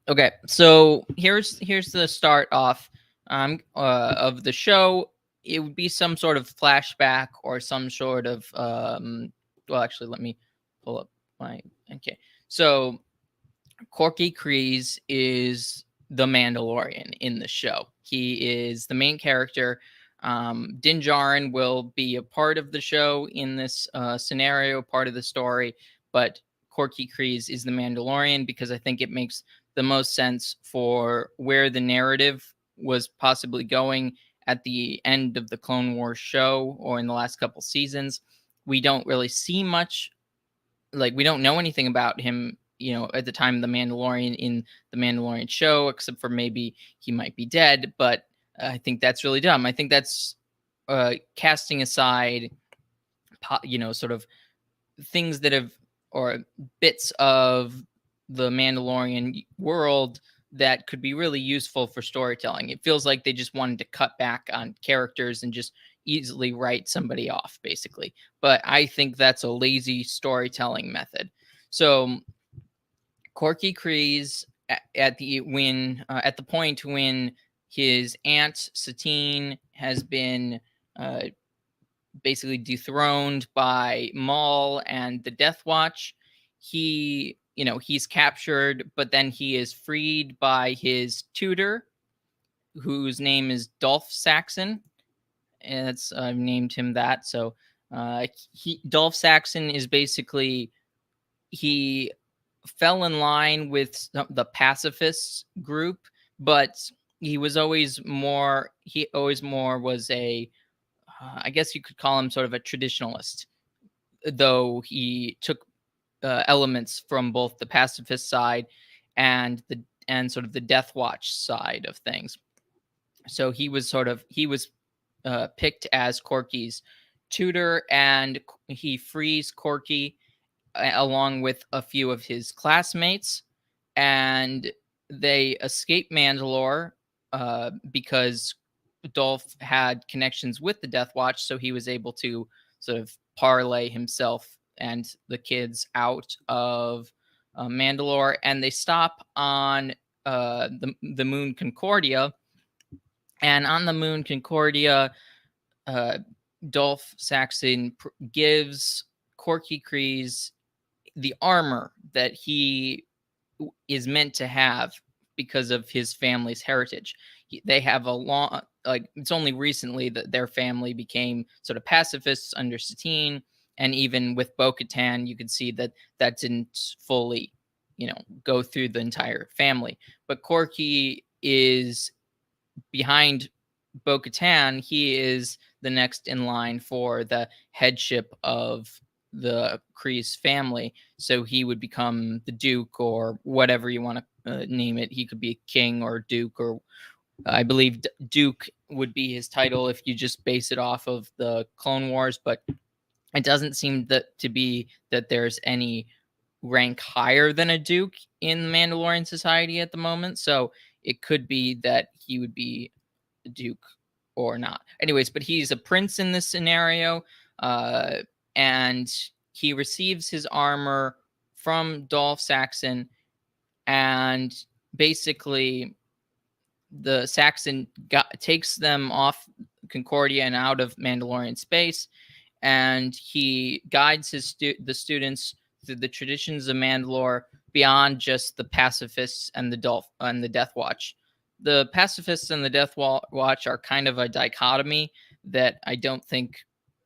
Okay, so here's the start off of the show. It would be some sort of flashback or some sort of well, actually, let me pull up my okay. So Corky Kryze is the Mandalorian in the show. He is the main character. Din Djarin will be a part of the show in this scenario, part of the story, but Corky Kryze is the Mandalorian because I think it makes the most sense for where the narrative was possibly going at the end of the Clone Wars show or in the last couple seasons. We don't really see much, like we don't know anything about him, at the time of the Mandalorian in the Mandalorian show, except for maybe he might be dead. But I think that's really dumb. I think that's casting aside, sort of things that have, or bits of the Mandalorian world that could be really useful for storytelling. It feels like they just wanted to cut back on characters and just easily write somebody off, basically. But I think that's a lazy storytelling method. So Corky Kryze at the point when his aunt Satine has been basically dethroned by Maul and the Death Watch. He's captured, but then he is freed by his tutor, whose name is Dolph Saxon. And it's I've named him that. So Dolph Saxon is basically, he fell in line with the pacifists group, but he always more was a I guess you could call him sort of a traditionalist, though he took elements from both the pacifist side and sort of the Death Watch side of things. So he was picked as Corky's tutor, and he frees Corky along with a few of his classmates, and they escape Mandalore because Dolph had connections with the Death Watch, so he was able to sort of parlay himself and the kids out of Mandalore, and they stop on the moon Concordia. And on the moon Concordia, uh, Dolph Saxon gives Corky Kryze the armor that he is meant to have because of his family's heritage. They have a long, like, it's only recently that their family became sort of pacifists under Satine, and even with Bo-Katan, you could see that that didn't fully, go through the entire family. But Corky is behind Bo-Katan. He is the next in line for the headship of the Kryze family. So he would become the Duke, or whatever you want to name it. He could be king or Duke, or I believe Duke would be his title if you just base it off of the Clone Wars. But it doesn't seem to be that there's any rank higher than a Duke in the Mandalorian society at the moment. So it could be that he would be a Duke or not. Anyways, but he's a prince in this scenario, and he receives his armor from Dolph Saxon, and basically the Saxon takes them off Concordia and out of Mandalorian space, and he guides the students through the traditions of Mandalore beyond just the pacifists and the Death Watch. The pacifists and the Death Watch are kind of a dichotomy that I don't think,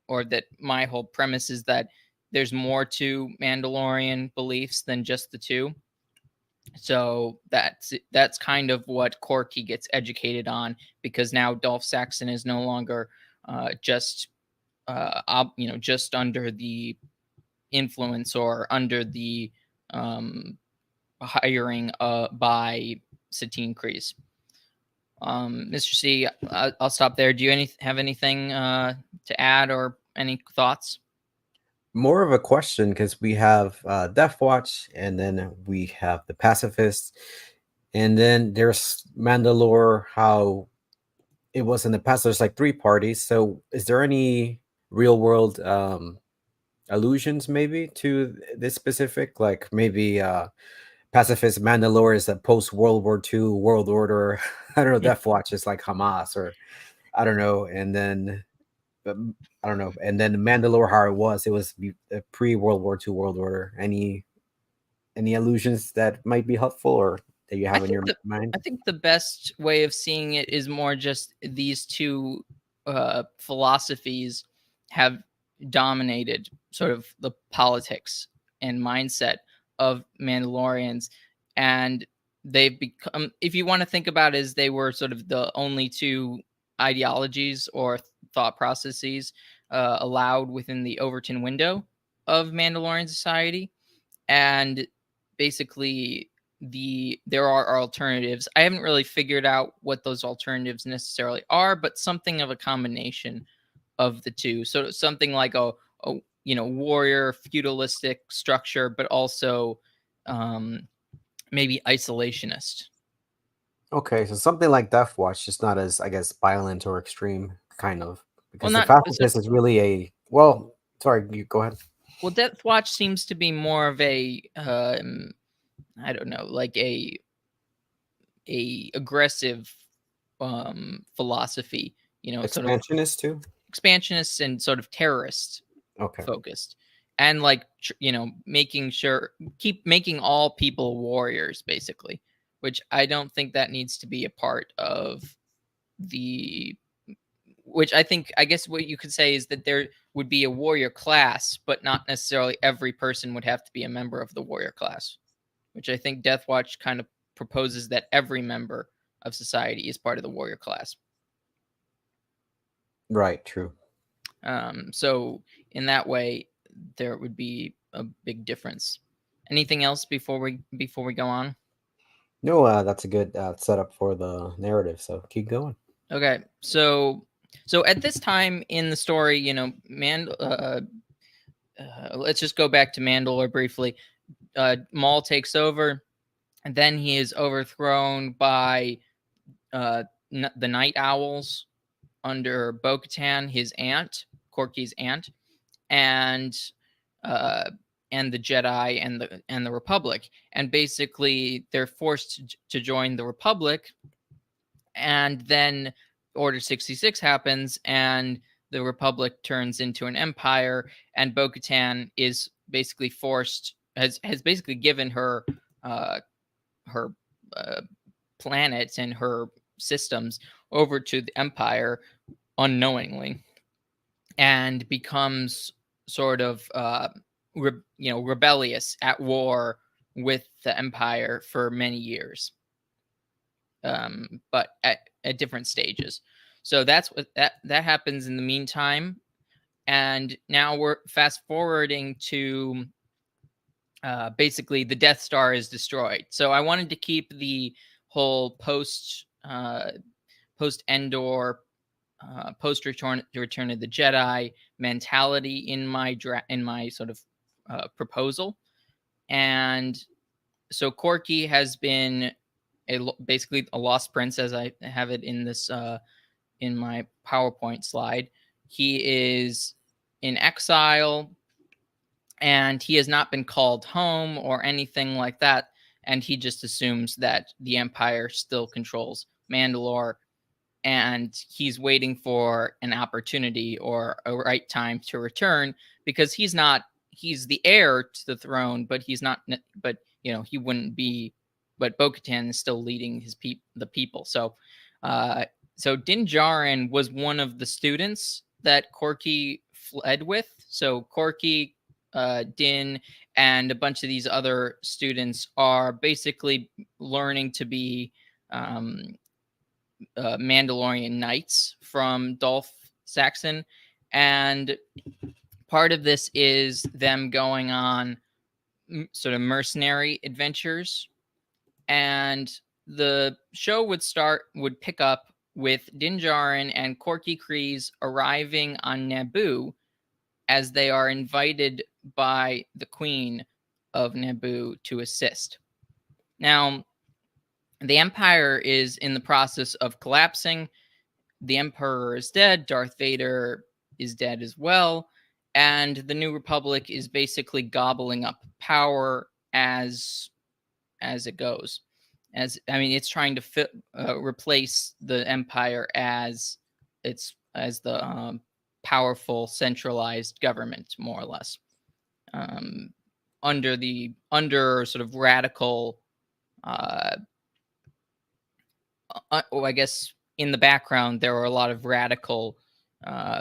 or that my whole premise is that there's more to Mandalorian beliefs than just the two. So that's kind of what Corky gets educated on, because now Dolph Saxon is no longer just just under the influence or under the hiring by Satine Kryze. Mr. C, I'll stop there. Do you have anything to add or any thoughts? More of a question, because we have Death Watch, and then we have the pacifists, and then there's Mandalore. How it was in the past, there's like three parties. So is there any real world allusions maybe to this specific, like maybe pacifist Mandalore is a post World War II world order. I don't know. Death Watch is like Hamas, or I don't know. And then I don't know. And then Mandalore, how it was a pre World War II world order. Any allusions that might be helpful or that you I have in think your the mind? I think the best way of seeing it is more just these two philosophies have dominated sort of the politics and mindset of Mandalorians, and they've become. If you want to think about it, as they were sort of the only two ideologies or thought processes allowed within the Overton window of Mandalorian society, and basically there are alternatives. I haven't really figured out what those alternatives necessarily are, but something of a combination of the two. So something like a warrior feudalistic structure, but also um, maybe isolationist. Okay, so something like Death Watch, just not as, I guess, violent or extreme, kind of, Well, because the not pacifist is really a well. Sorry, you go ahead. well. Death Watch seems to be more of a I don't know, like a aggressive philosophy. Sort of Expansionist too. expansionist and sort of terrorist Okay, focused, and like making sure keep making all people warriors basically, which I don't think that needs to be a part of the which I guess what you could say is that there would be a warrior class, but not necessarily every person would have to be a member of the warrior class, which I think Death Watch kind of proposes that every member of society is part of the warrior class. right, true. So in that way, there would be a big difference. Anything else before we go on? No, that's a good setup for the narrative. So keep going. Okay, so at this time in the story, let's just go back to Mandalore briefly. Maul takes over, and then he is overthrown by the Night Owls under Bo-Katan, his aunt, Corky's aunt, and uh, and the Jedi and the Republic, and basically they're forced to join the Republic, and then Order 66 happens, and the Republic turns into an empire, and Bo-Katan is basically forced has basically given her her uh, planet and her systems over to the Empire unknowingly, and becomes sort of rebellious, at war with the Empire for many years, but at different stages. So that's what that happens in the meantime, and now we're fast forwarding to basically the Death Star is destroyed. So I wanted to keep the whole post Endor, post Return of the Jedi mentality in my sort of proposal. And so Corky has been basically a lost prince, as I have it in this in my PowerPoint slide. He is in exile, and he has not been called home or anything like that. And he just assumes that the Empire still controls Mandalore, and he's waiting for an opportunity or a right time to return, because he's the heir to the throne, but he's not, but he wouldn't be, but Bo-Katan is still leading the people. So Din Djarin was one of the students that Corky fled with. So Corky, Din, and a bunch of these other students are basically learning to be Mandalorian knights from Dolph Saxon, and part of this is them going on sort of mercenary adventures, and the show would pick up with Din Djarin and Corky Kryze arriving on Naboo, as they are invited by the Queen of Naboo to assist. Now, the Empire is in the process of collapsing. The Emperor is dead. Darth Vader is dead as well. And the New Republic is basically gobbling up power as as it goes. As I mean, it's trying to replace the Empire as the powerful centralized government, more or less, um, under sort of radical. I guess in the background there are a lot of radical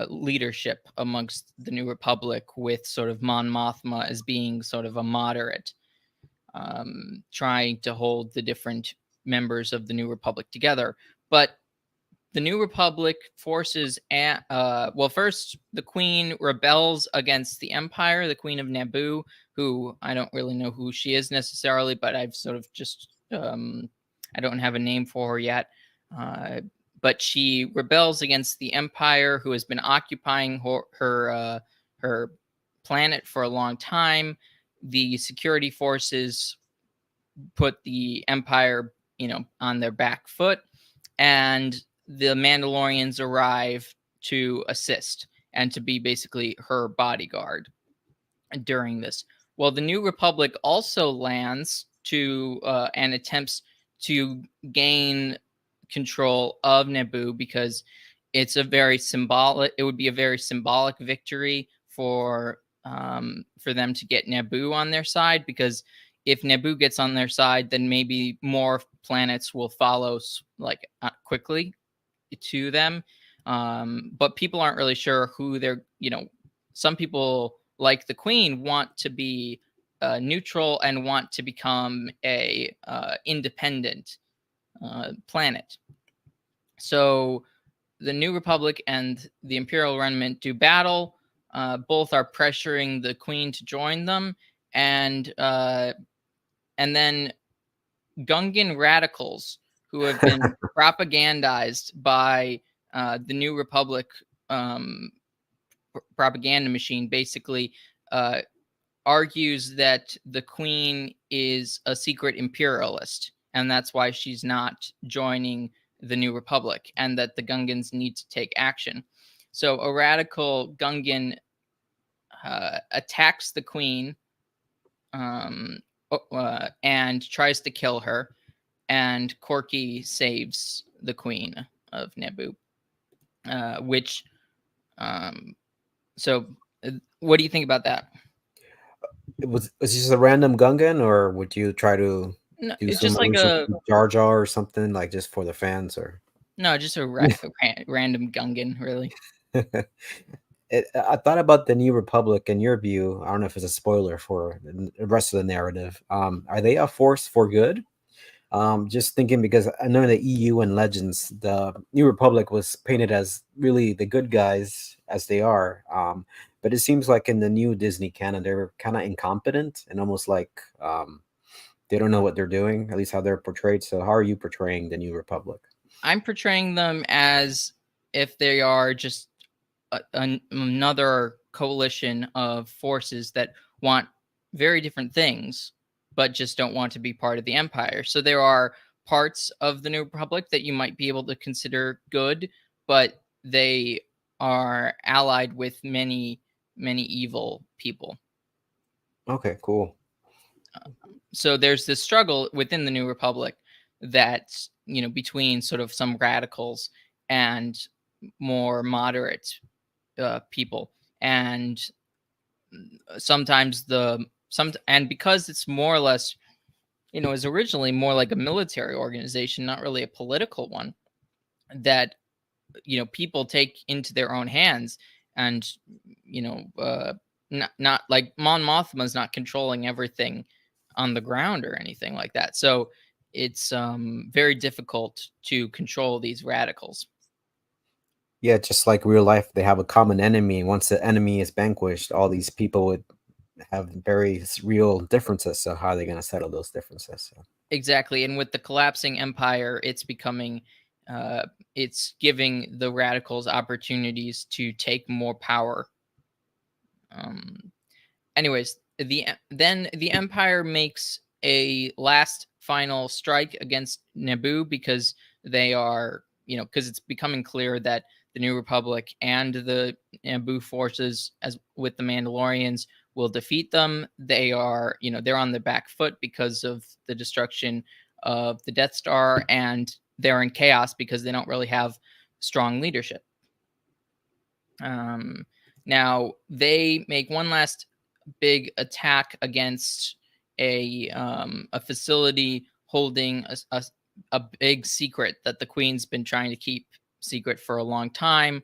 leadership amongst the New Republic, with sort of Mon Mothma as being sort of a moderate, trying to hold the different members of the New Republic together. But the New Republic forces, first the Queen rebels against the Empire, the Queen of Naboo, who I don't really know who she is necessarily, but I've sort of just, I don't have a name for her yet. But she rebels against the Empire, who has been occupying her planet for a long time. The security forces put the Empire, on their back foot, and the Mandalorians arrive to assist and to be basically her bodyguard during this. Well, the New Republic also lands and attempts to gain control of Naboo, because it would be a very symbolic victory for them to get Naboo on their side, because if Naboo gets on their side, then maybe more planets will follow quickly to them. But people aren't really sure who they're, some people, like the Queen, want to be neutral and want to become a independent planet. So the New Republic and the Imperial Remnant do battle. Both are pressuring the Queen to join them, and then Gungan radicals, who have been propagandized by the New Republic propaganda machine, basically argues that the Queen is a secret imperialist, and that's why she's not joining the New Republic, and that the Gungans need to take action. So a radical Gungan attacks the Queen and tries to kill her, and Corky saves the Queen of Naboo. So what do you think about that? Was this a random Gungan, or would you try to No, do it's some just like allusion to Jar Jar or something, like just for the fans, or? just a random Gungan, really. I thought about the New Republic in your view. I don't know if it's a spoiler for the rest of the narrative. Are they a force for good? Just thinking, because I know in the EU and Legends, the New Republic was painted as really the good guys, as they are. But it seems like in the new Disney canon, they're kind of incompetent and almost like they don't know what they're doing, at least how they're portrayed. So how are you portraying the New Republic? I'm portraying them as if they are just another coalition of forces that want very different things, but just don't want to be part of the Empire. So there are parts of the New Republic that you might be able to consider good, but they are allied with many, many evil people. Okay, cool. So there's this struggle within the New Republic that's, between sort of some radicals and more moderate people, and sometimes because it's more or less, is originally more like a military organization, not really a political one, that people take into their own hands, and not like Mon Mothma is not controlling everything on the ground or anything like that. So it's very difficult to control these radicals. Yeah, just like real life, they have a common enemy. Once the enemy is vanquished, all these people would have very real differences. So how are they going to settle those differences? So. Exactly. And with the collapsing empire, it's giving the radicals opportunities to take more power. Anyways, then the Empire makes a last final strike against Naboo, because they are, because it's becoming clear that the New Republic and the Naboo forces, as with the Mandalorians, will defeat them. They are, they're on the back foot because of the destruction of the Death Star, and they're in chaos because they don't really have strong leadership. Now they make one last big attack against a facility holding a big secret that the Queen's been trying to keep secret for a long time.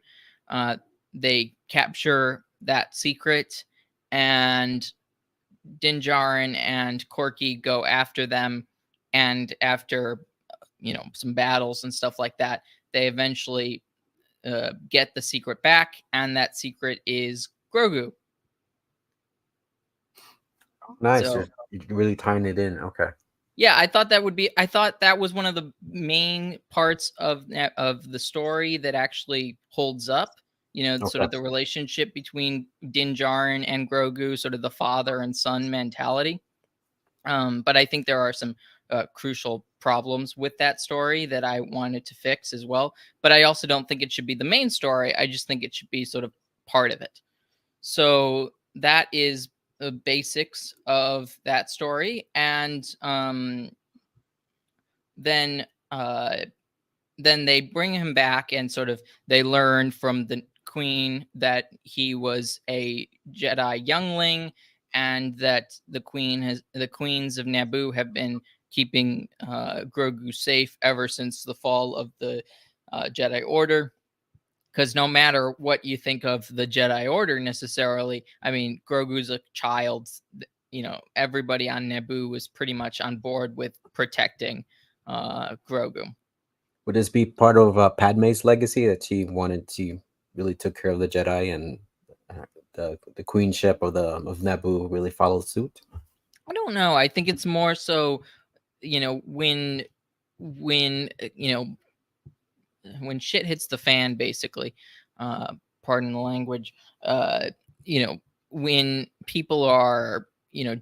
They capture that secret, and Din Djarin and Corky go after them, and after some battles and stuff like that, they eventually get the secret back, and that secret is Grogu. Nice. So You're really tying it in. Okay. yeah, I thought that was one of the main parts of the story that actually holds up. Sort Okay. of the relationship between Din Djarin and Grogu, sort of the father and son mentality. But I think there are some crucial problems with that story that I wanted to fix as well. But I also don't think it should be the main story. I just think it should be sort of part of it. So that is the basics of that story. And then they bring him back, and sort of they learn from the Queen that he was a Jedi youngling, and that the queens of Naboo have been keeping Grogu safe ever since the fall of the Jedi Order. Because no matter what you think of the Jedi Order necessarily, I mean, Grogu's a child. Everybody on Naboo was pretty much on board with protecting Grogu. Would this be part of Padme's legacy that she wanted to really took care of the Jedi, and the queenship of Naboo really followed suit? I don't know. I think it's more so, when when shit hits the fan, basically, pardon the language, when people are,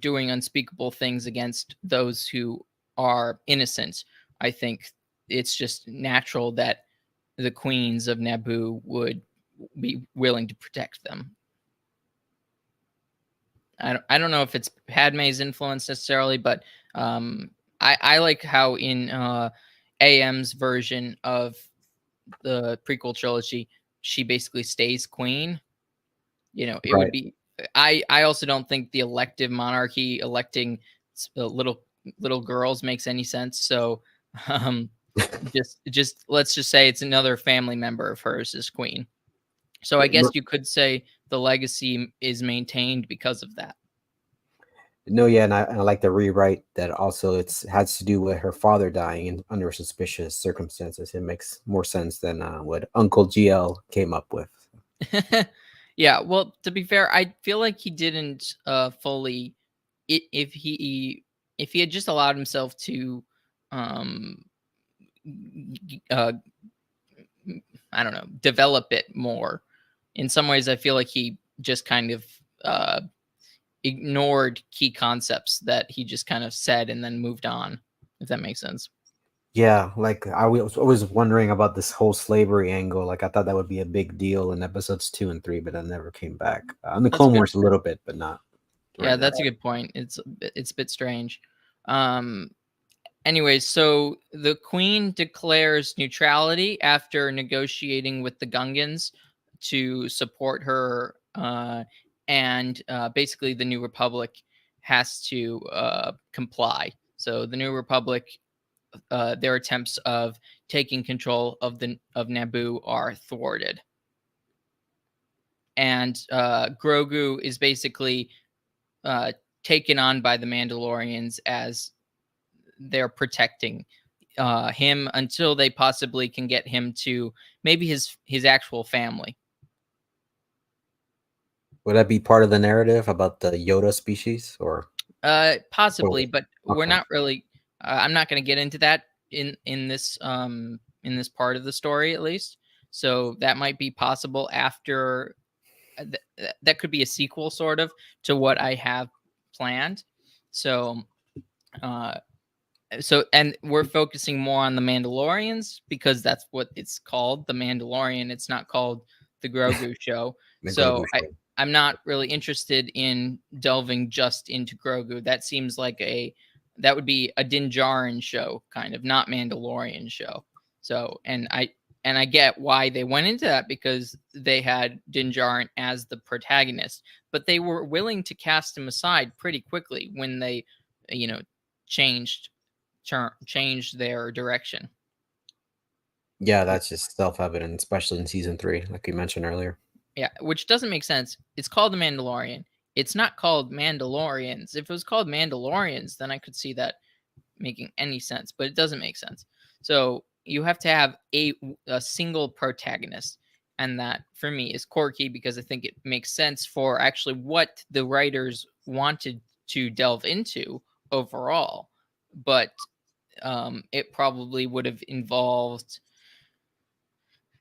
doing unspeakable things against those who are innocent, I think it's just natural that the queens of Naboo would be willing to protect them. I don't know if it's Padme's influence necessarily, but I like how in AM's version of the prequel trilogy, she basically stays queen. It would Right. be. I also don't think the elective monarchy electing little girls makes any sense. So, um, just let's just say it's another family member of hers as queen. So I guess you could say the legacy is maintained because of that. No, yeah, and I like the rewrite that also it's has to do with her father dying in under suspicious circumstances. It makes more sense than what Uncle GL came up with. Yeah, well, to be fair, I feel like he didn't fully if he had just allowed himself to um uh I don't know, develop it more. In some ways I feel like he just kind of ignored key concepts that he just kind of said and then moved on, if that makes sense. Yeah, like I was always wondering about this whole slavery angle. Like I thought that would be a big deal in episodes 2 and 3, but that never came back. On the That's a Clone good Wars a little bit, but not Yeah, right now. that's a good point. It's a bit strange. Um Anyways, so the Queen declares neutrality after negotiating with the Gungans to support her, and basically the New Republic has to comply. So the New Republic, their attempts of taking control of Naboo are thwarted, and Grogu is basically uh, taken on by the Mandalorians as they're protecting him until they possibly can get him to maybe his actual family. Would that be part of the narrative about the Yoda species or? Possibly, but we're Okay. not really. I'm not going to get into that in this part of the story, at least. So that might be possible after. That could be a sequel, sort of, to what I have planned. So, uh, and we're focusing more on the Mandalorians because that's what it's called, the Mandalorian. It's not called the Grogu show. The So Grogu show. I'm not really interested in delving just into Grogu. That seems like that would be a Din Djarin show, kind of, not Mandalorian show. So, and I get why they went into that, because they had Din Djarin as the protagonist, but they were willing to cast him aside pretty quickly when they, you know, changed their direction. Yeah, that's just self-evident, especially in season 3, like you mentioned earlier. Yeah, which doesn't make sense. It's called The Mandalorian. It's not called Mandalorians. If it was called Mandalorians, then I could see that making any sense, but it doesn't make sense. So you have to have a single protagonist, and that for me is Corky, because I think it makes sense for actually what the writers wanted to delve into overall. But it probably would have involved,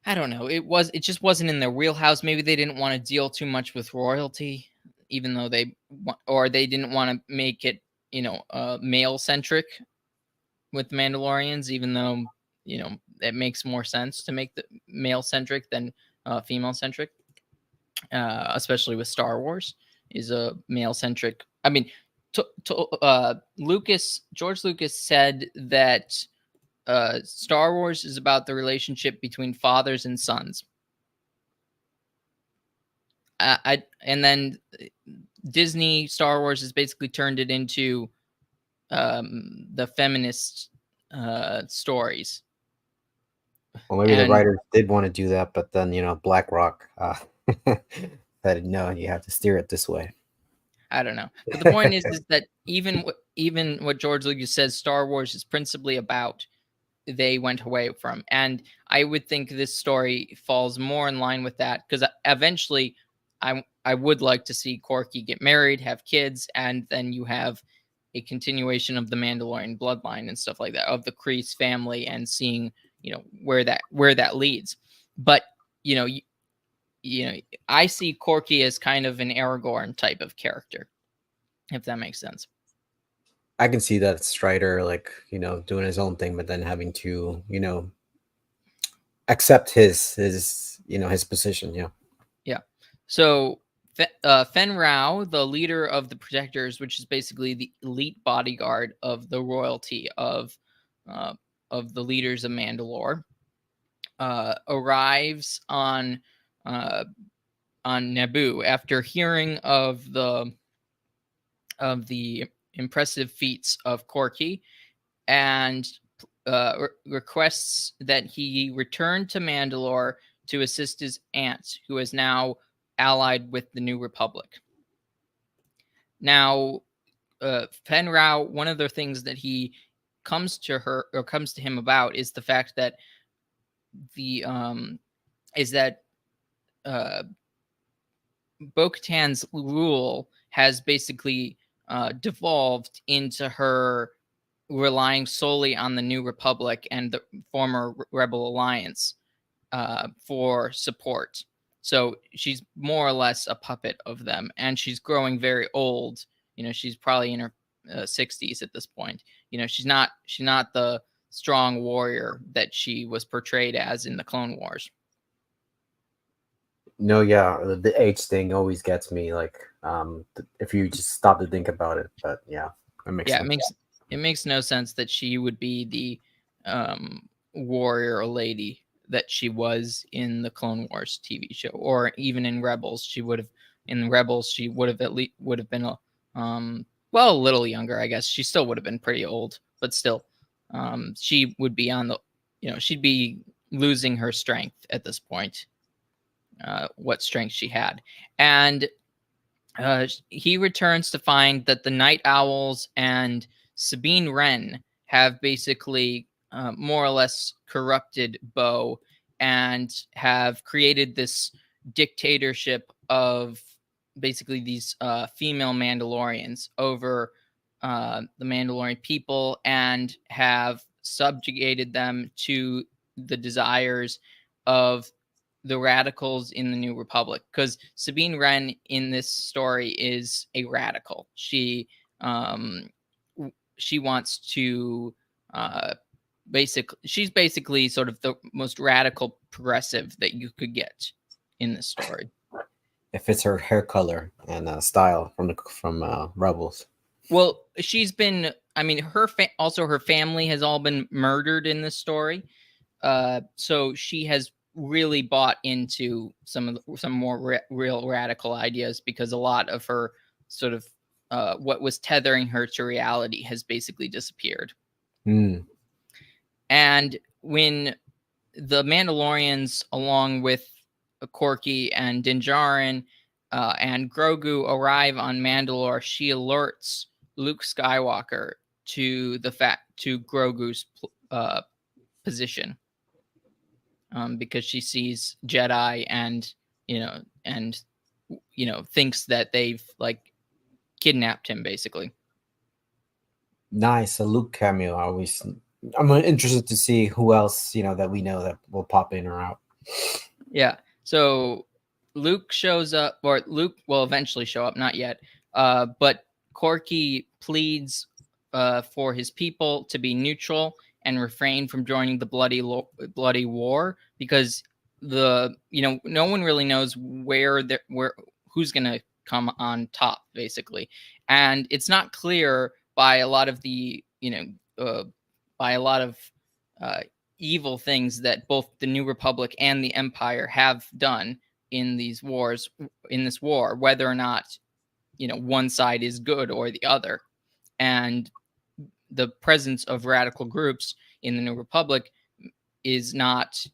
I don't know. It just wasn't in their wheelhouse. Maybe they didn't want to deal too much with royalty, even though they didn't want to make it, male centric with Mandalorians, even though, it makes more sense to make the male centric than female centric, especially with Star Wars is a male centric. I mean, George Lucas said that Star Wars is about the relationship between fathers and sons. And then Disney Star Wars has basically turned it into the feminist stories. Well, maybe the writers did want to do that, but then BlackRock said no, you have to steer it this way. I don't know, but the point is that even what George Lucas says Star Wars is principally about, they went away from. And I would think this story falls more in line with that, because eventually I would like to see Corky get married, have kids, and then you have a continuation of the Mandalorian bloodline and stuff like that, of the Kreese family, and seeing, where that leads. But, I see Corky as kind of an Aragorn type of character, if that makes sense. I can see that Strider, like, doing his own thing, but then having to, accept his position. Yeah. Yeah. So Fen Rao, the leader of the Protectors, which is basically the elite bodyguard of the royalty of the leaders of Mandalore, arrives on Naboo after hearing of the impressive feats of Corky, and requests that he return to Mandalore to assist his aunt, who is now allied with the New Republic. Now, Fen Rao, one of the things that he comes to him about is the fact that Bo-Katan's rule has basically devolved into her relying solely on the New Republic and the former Rebel Alliance for support. So she's more or less a puppet of them, and she's growing very old. She's probably in her 60s at this point. She's not the strong warrior that she was portrayed as in the Clone Wars. No, yeah, the age thing always gets me. Like, if you just stop to think about it, but yeah, it makes sense. It makes no sense that she would be the warrior or lady that she was in the Clone Wars TV show, or even in Rebels. She would have at least been a little younger, I guess. She still would have been pretty old, but still, she would be on the, she'd be losing her strength at this point. What strength she had, and he returns to find that the Night Owls and Sabine Wren have basically more or less corrupted Bo, and have created this dictatorship of basically these female Mandalorians over the Mandalorian people, and have subjugated them to the desires of the radicals in the New Republic. Because Sabine Wren in this story is a radical. She wants to she's basically sort of the most radical progressive that you could get in this story. if it's her hair color and style from Rebels. Well, she's been. I mean, also her family has all been murdered in this story. So she has really bought into some more real radical ideas, because a lot of her sort of what was tethering her to reality has basically disappeared. Mm. And when the Mandalorians, along with Corky and Din Djarin and Grogu, arrive on Mandalore, she alerts Luke Skywalker to Grogu's position, because she sees Jedi and thinks that they've like kidnapped him, basically. Nice, a Luke cameo. I'm interested to see who else that we know that will pop in or out. Yeah. So Luke shows up, or Luke will eventually show up, not yet. But Corky pleads for his people to be neutral and refrain from joining the bloody war, because no one really knows where who's gonna come on top, basically, and it's not clear by a lot of the by a lot of uh, evil things that both the New Republic and the Empire have done in this war, whether or not one side is good or the other. And the presence of radical groups in the New Republic is not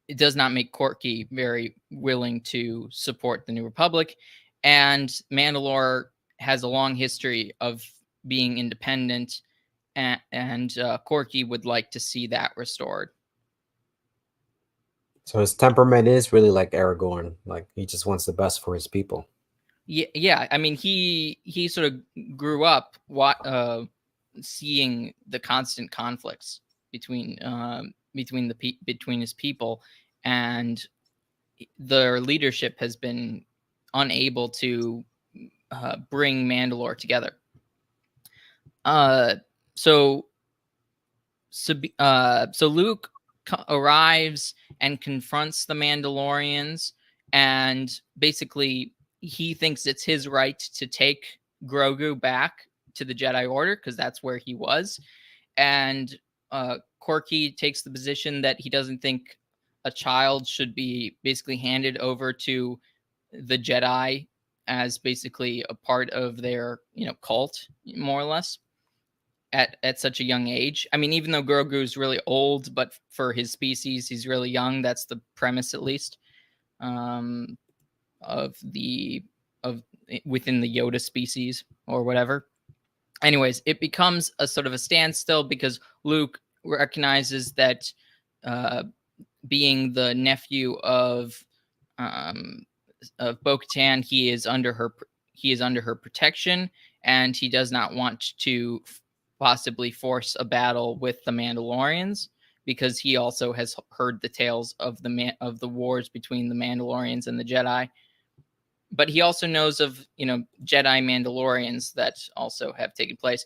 it does not make Corky very willing to support the New Republic. And Mandalore has a long history of being independent, and Corky would like to see that restored. So his temperament is really like Aragorn. Like he just wants the best for his people. Yeah. I mean, he sort of grew up seeing the constant conflicts between his people, and their leadership has been unable to bring Mandalore together. So Luke arrives and confronts the Mandalorians, and basically he thinks it's his right to take Grogu back to the Jedi Order, because that's where he was. And Corky takes the position that he doesn't think a child should be basically handed over to the Jedi as basically a part of their cult, more or less, at such a young age. I mean, even though Grogu's really old, but for his species, he's really young. That's the premise, at least, um, of within the Yoda species or whatever. Anyways, it becomes a sort of a standstill, because Luke recognizes that being the nephew of Bo-Katan, he is under her protection, and he does not want to possibly force a battle with the Mandalorians, because he also has heard the tales of the wars between the Mandalorians and the Jedi. But he also knows of Jedi Mandalorians that also have taken place.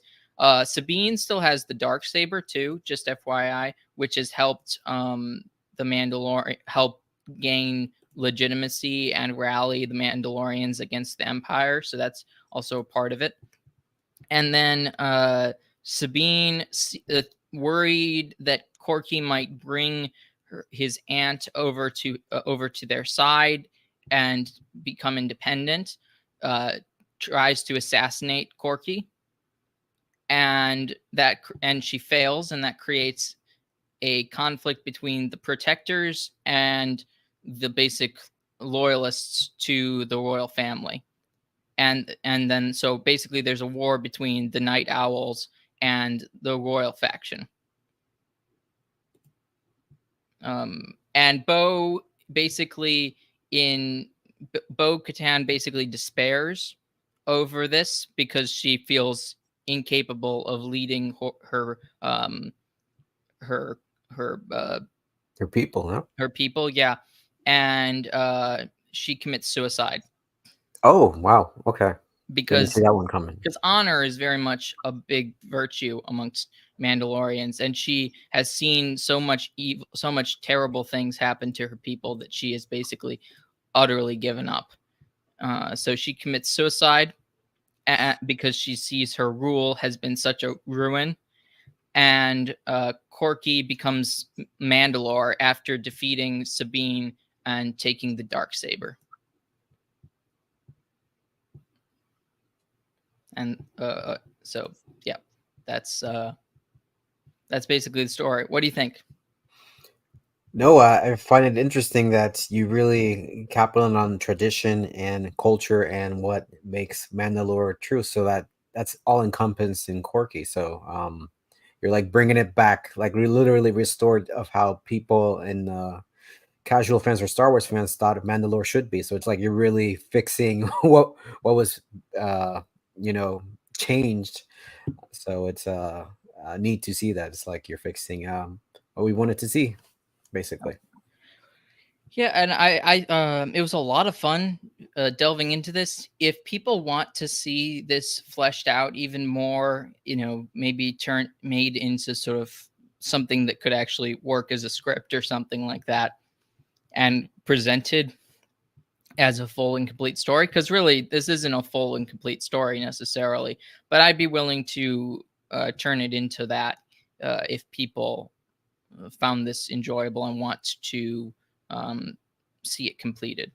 Sabine still has the dark saber too, just FYI, which has helped the Mandalorian help gain legitimacy and rally the Mandalorians against the Empire. So that's also a part of it. And then Sabine, worried that Corky might bring his aunt over to their side and become independent, tries to assassinate Corky, and she fails, and that creates a conflict between the protectors and the basic loyalists to the royal family. And then so basically there's a war between the Night Owls and the royal faction. And Bo-Katan basically despairs over this, because she feels incapable of leading her people, huh? her people, yeah. And she commits suicide. Oh wow, okay. Didn't see Because that one coming. honor is very much a big virtue amongst Mandalorians, and she has seen so much evil, so much terrible things happen to her people, that she is basically utterly given up. So she commits suicide because she sees her rule has been such a ruin. And Corky becomes Mandalore after defeating Sabine and taking the dark saber. And so yeah, that's basically the story. What do you think? No, I find it interesting that you really capital on tradition and culture and what makes Mandalore true. So that's all encompassed in Corky. So you're like bringing it back, like literally restored of how people and casual fans or Star Wars fans thought Mandalore should be. So it's like you're really fixing what was uh, you know changed. So it's neat to see that. It's like you're fixing what we wanted to see, basically. Yeah, and it was a lot of fun delving into this. If people want to see this fleshed out even more, maybe made into sort of something that could actually work as a script or something like that, and presented as a full and complete story, because really this isn't a full and complete story necessarily, but I'd be willing to turn it into that if people found this enjoyable and want to um, see it completed.